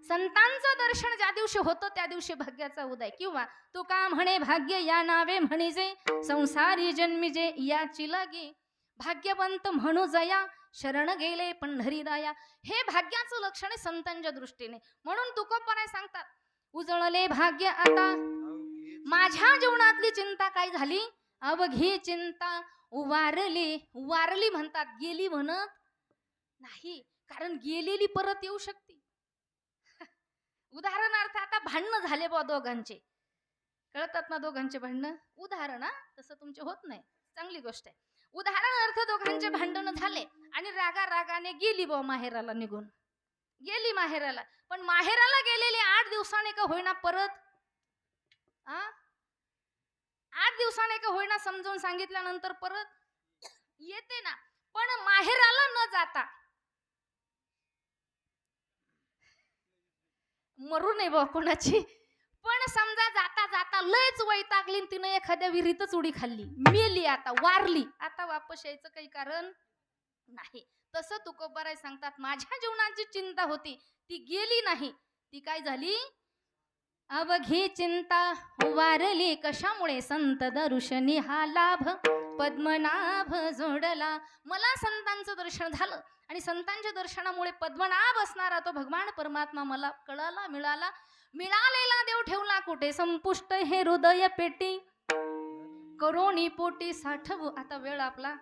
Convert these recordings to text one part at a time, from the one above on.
संतांचं दर्शन ज्या दिवशी होतं त्या दिवशी भाग्याचा उदय. किंवा तुका म्हणे भाग्य या नावे म्हणिजे, संसारी जन्मिजे याची लागे. भाग्यवंत म्हणू जया, शरण गेले पंढरीदाया. हे भाग्याचं लक्षण आहे संतांच्या दृष्टीने. म्हणून तुकोबराय सांगतात, उजळले भाग्य आता माझ्या जीवनातली चिंता काय झाली, अवघी चिंता उवारली. उवारली म्हणतात, गेली म्हणत नाही, कारण गेलेली परत येऊ शकते. उदाहरणार्थ आता भांडणं झाले बा दोघांचे, कळतात ना दोघांचे भांडणं. उदाहरण, तसं तुमचे होत नाही, चांगली गोष्ट आहे. उदाहरणार्थ दोघांचे भांडण झाले आणि रागाने गेली बा माहेराला, निघून गेली माहेराला. पण माहेराला गेलेली 8 दिवसाने का होईना परत 8 दिवसाने का होईना समजून सांगितल्यानंतर परत येते ना. पण माहेराला न जाता, मरू नये बा कोणाची, पण समजा जाता जाता लयच वैतागली, तिनं एखाद्या विहिरीतच उडी खाल्ली, मेली, आता वारली, आता वापस यायचं काही कारण नाही. तसं तुकोबराय सांगतात, माझ्या जीवनाची चिंता होती ती गेली नाही, ती काय झाली, अवघी चिंता वारली. कशामुळे, संत दर्शनी हा लाभ पद्मनाभ जोडला. मला संतांचं दर्शन झालं आणि संतांच्या दर्शनामुळे पद्मनाभ असणारा तो भगवान परमात्मा मला कळाला, मिळाला. मिळालेला देव ठेवला कुठे, संपुष्ट हे हृदय पेटी करोनी पोटी साठवू. आता वेळ आपला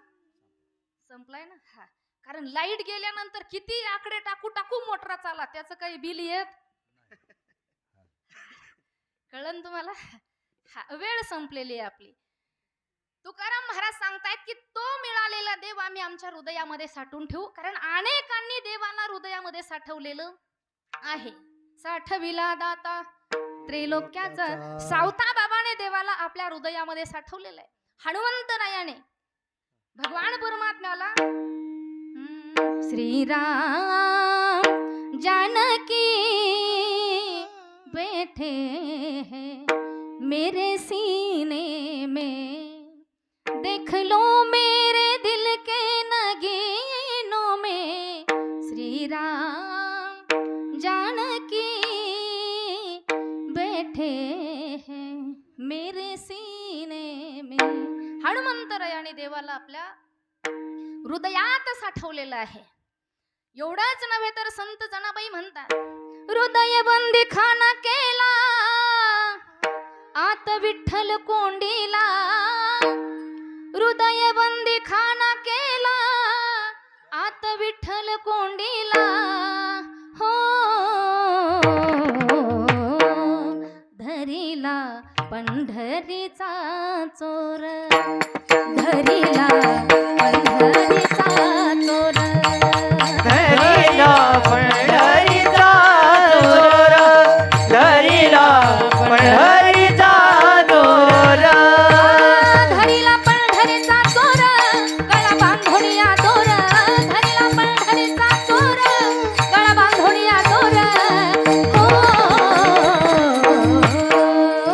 संपलाय ना. हा, कारण लाईट गेल्यानंतर किती आकडे टाकू टाकू मोटरा चाला, त्याचं काही बिल येत, कळन तुम्हाला. हा, वेळ संपलेली आहे आपली. तुकाराम महाराज सांगतायत की तो मिळालेला देव आम्ही आमच्या हृदयामध्ये साठवून ठेवू, कारण अनेकांनी देवाला हृदयामध्ये साठवलेलं आहे. साठविला दाता त्रैलोक्याचा, सावता बाबाने देवाला आपल्या हृदयामध्ये साठवलेलं आहे. हनुमंतरायाने भगवान परमात्म्याला श्रीराम जानकी बैठे हैं मेरे सीने में, देख लो मेरे दिल के नगीनों में, श्री राम जानकी बैठे हैं मेरे सीने में. हनुमंतरायाने देवाला आपल्या हृदयात साठवलेलं आहे. एवढंच नव्हे तर संत जनाबाई म्हणतात, हृदय बंदी खाना केला आत विठ्ठल कोंडीला, हृदय बंदी खाना केला आत विठ्ठल कोंडीला. हो धरीला पंढरीचा चोर, धरीला पंढरीचा चोर, धरीला पंढरीचा चोर, धरीला पंढरीचा चोर, धरीला पंढरीचा चोर, गळा बांधोनिया दोर, धरीला पंढरीचा चोर, गळा बांधोनिया दोर. हो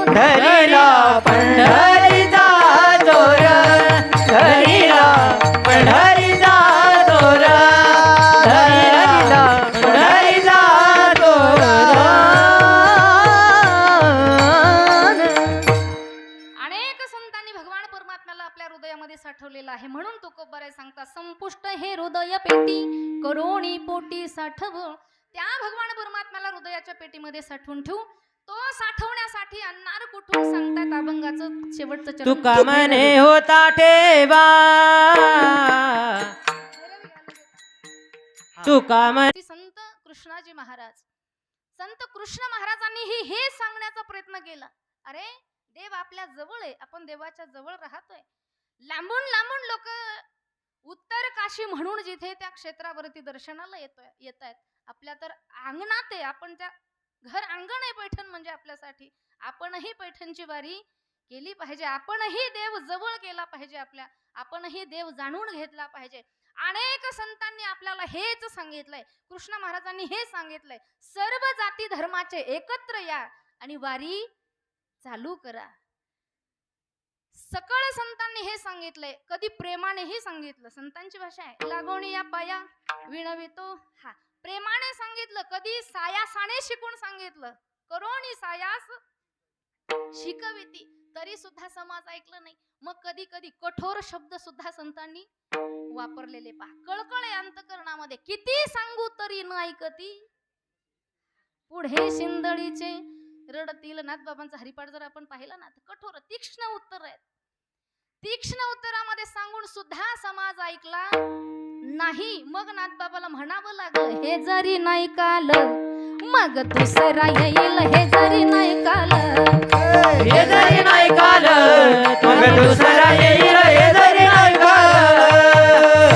धरीला पंढरीचा चोर, धरीला पंढरीचा चोर, धरीला पंढरीचा चोर. अनेक संतांनी भगवान परमात्म्याला आपल्या हृदयामध्ये साठवलेलं आहे. म्हणून तुकोबराय सांगतात, संपुष्ट हे हृदय पेटी करोणी पोटी साठव. त्या भगवान परमात्म्याला हृदयाच्या पेटीमध्ये साठवून ठेवू. तो साठवण्यासाठी आणणार कुठून, सांगतात अभंगाचं शेवटचं चरण. तुका म्हणे होता ठेवा, तुका म्हणे संत कृष्णाजी महाराज, संत कृष्ण महाराजांनीही हे सांगण्याचा प्रयत्न केला, अरे देव आपल्या जवळ आहे, आपण देवाच्या जवळ राहतोय. लांबून लांबून लोक उत्तर काशी म्हणून जिथे त्या क्षेत्रावरती दर्शनाला येत आहेत, आपल्या तर अंगणात आहे, आपण त्या घर अंगण आहे पैठण म्हणजे आपल्यासाठी. आपणही पैठणची वारी केली पाहिजे, आपणही देव जवळ केला पाहिजे, आपणही देव जाणून घेतला पाहिजे. अनेक संतांनी आपल्याला हेच सांगितलंय, कृष्ण महाराजांनी हे सांगितलंय, सर्व जाती धर्माचे एकत्र या आणि वारी चालू करा. सकळ संतांनी हे सांगितलंय, कधी प्रेमानेही सांगितलं. संतांची भाषा आहे, लागोणी या पाया विणवितो. हा, प्रेमाने सांगितलं, कधी सायासाने शिकून सांगितलं, करोनी सायास शिकविती, तरी सुद्धा समाज ऐकलं नाही. मग कधी कधी कठोर शब्द सुद्धा संतांनी वापरलेले पहा. कळकळे अंतकरणामध्ये, किती सांगू तरी न ऐकती, पुढे शिंदळीचे रडतील. नाथबाबांचा हरिपाठ जर आपण पाहिला ना, तर कठोर तीक्ष्ण उत्तर आहेत. तीक्ष्ण उत्तरामध्ये सांगून सुद्धा समाज ऐकला नाही. मग नाथबाबाला म्हणावं लागलं, हे जरी नाही काल मग दुसरा येईल, हे जरी नाही काल, हे जरी नाही काल मग दुसरा येईल, हे जरी नाही काल.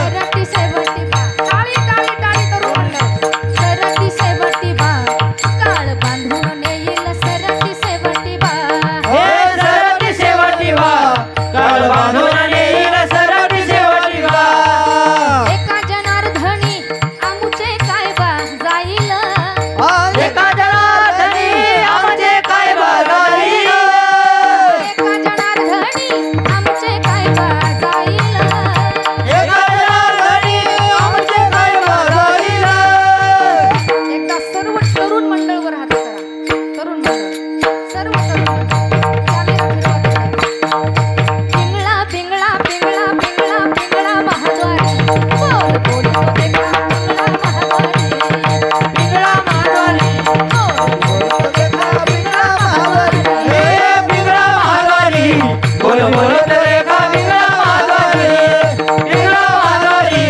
सरती शेवटी बा, टाळी टाळी टाळी करून म्हणलं, सरती शेवटी बा, काळ बांधून येईल, सरती शेवटी बा. हे सरती शेवटी वा, काळ बांधून येईल, सरती शेवटी वा. एका जनार्दनी आमुचे काय बा जाईल, एका जनार्दनी आमचे काय बघाईल, एका जनार्दनी आमचे काय बा जाईल. एका जनार्दनी आमचे काय बघाईल. एकदा सर्व तरुण मंडळवर हात करा. तरुण मंडळ, सर्व तरुण मंडळ कॅमेरा फिरवा तिकडे. पिंगळा पिंगळा पिंगळा पिंगळा पिंगळा महाद्वारी, बोल बोल तो देखा पिंगळा महाद्वारी, पिंगळा महाद्वारी, बोल बोल तो देखा पिंगळा महाद्वारी. हे पिंगळा महाद्वारी, बोल बोल रेखा पिंगळा महाद्वारी, पिंगळा महाद्वारी,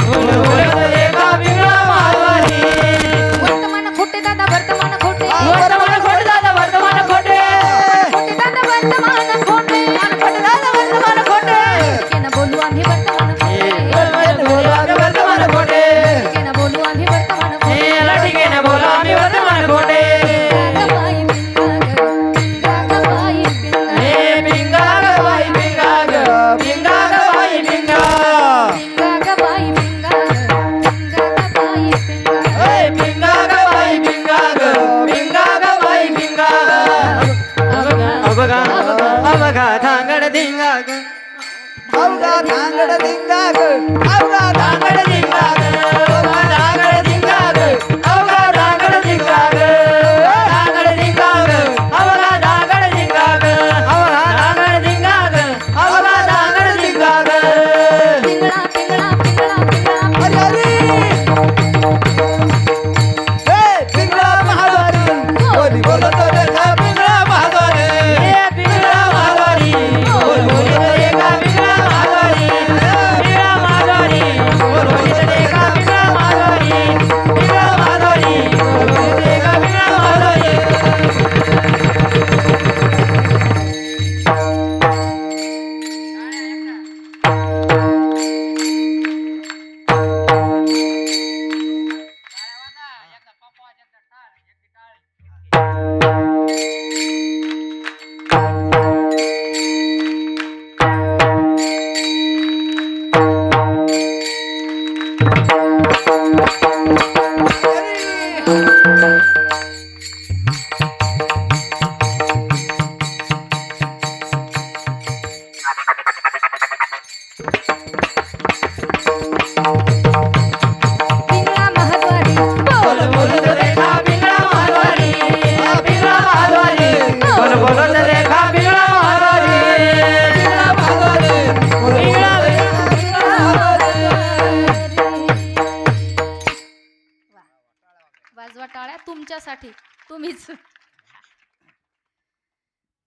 बोल बोल रेखा पिंगळा महाद्वारी. वर्तमान खोटे दादा, वर्तमान खोटे, वर्तमान खोटे दादा, वर्तमान खोटे, खोटे दादा, वर्तमान खोटे, खोटे दादा, वर्तमान खोटे. केना बोलू आम्ही वर्तमान खोटे, बोला आम्ही वर्तमान खोटे, केना बोलू आम्ही वर्तमान खोटे. हे लाटिकेने बोला आम्ही वर्तमान खोटे. पिंगा ग बाई पिंगा, हे पिंगा ग बाई पिंगा ग, पिंगा ग बाई पिंगा. पिंगा ग बाई पिंगा, पिंगा ग बाई पिंगा. हे पिंगा ग बाई पिंगा ग, पिंगा ग बाई पिंगा. अबगा अबगा धांगड धिंगा ग, अबगा धांगड धिंगा ग, अबगा धांगड धिंगा ग, अबगा धांगड धिंगा ग, अबगा धांगड धिंगा ग, धांगड धिंगा ग, अबगा धांगड धिंगा ग, अबगा धांगड धिंगा ग, अबगा धांगड धिंगा ग. पिंगळा पिंगळा पिंगळा पिंगळा हे पिंगळा महाद्वारी, बोली बोलतो रेखा पिंगळा महाद्वारी, हे पिंगळा महाद्वारी, बोल बोलतो रेखा पिंगळा महाद्वारी, पिंगळा महाद्वारी, बोल बोलतो रेखा पिंगळा महाद्वारी, पिंगळा महाद्वारी, बोल बोलतो रेखा पिंगळा महाद्वारी. पिंगळा महाद्वारी, बोल बोलतो रेखा पिंगळा महाद्वारी, पिंगळा महाद्वारी, बोल बोलतो रेखा पिंगळा महाद्वारी, पिंगळा महाद्वारी, पिंगळा पिंगळा महाद्वारी. वाजवा टाळ्या तुमच्यासाठी, तुम्हीच.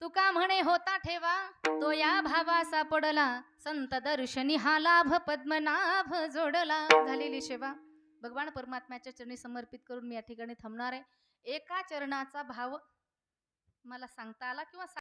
तुका म्हणे होता ठेवा, तो या भावा सापडला, संत दर्शनी हा लाभ पद्मनाभ जोडला. झालेली सेवा भगवान परमात्म्याच्या चरणी समर्पित करून मी या ठिकाणी थांबणार आहे. एका चरणाचा भाव मला सांगता आला किंवा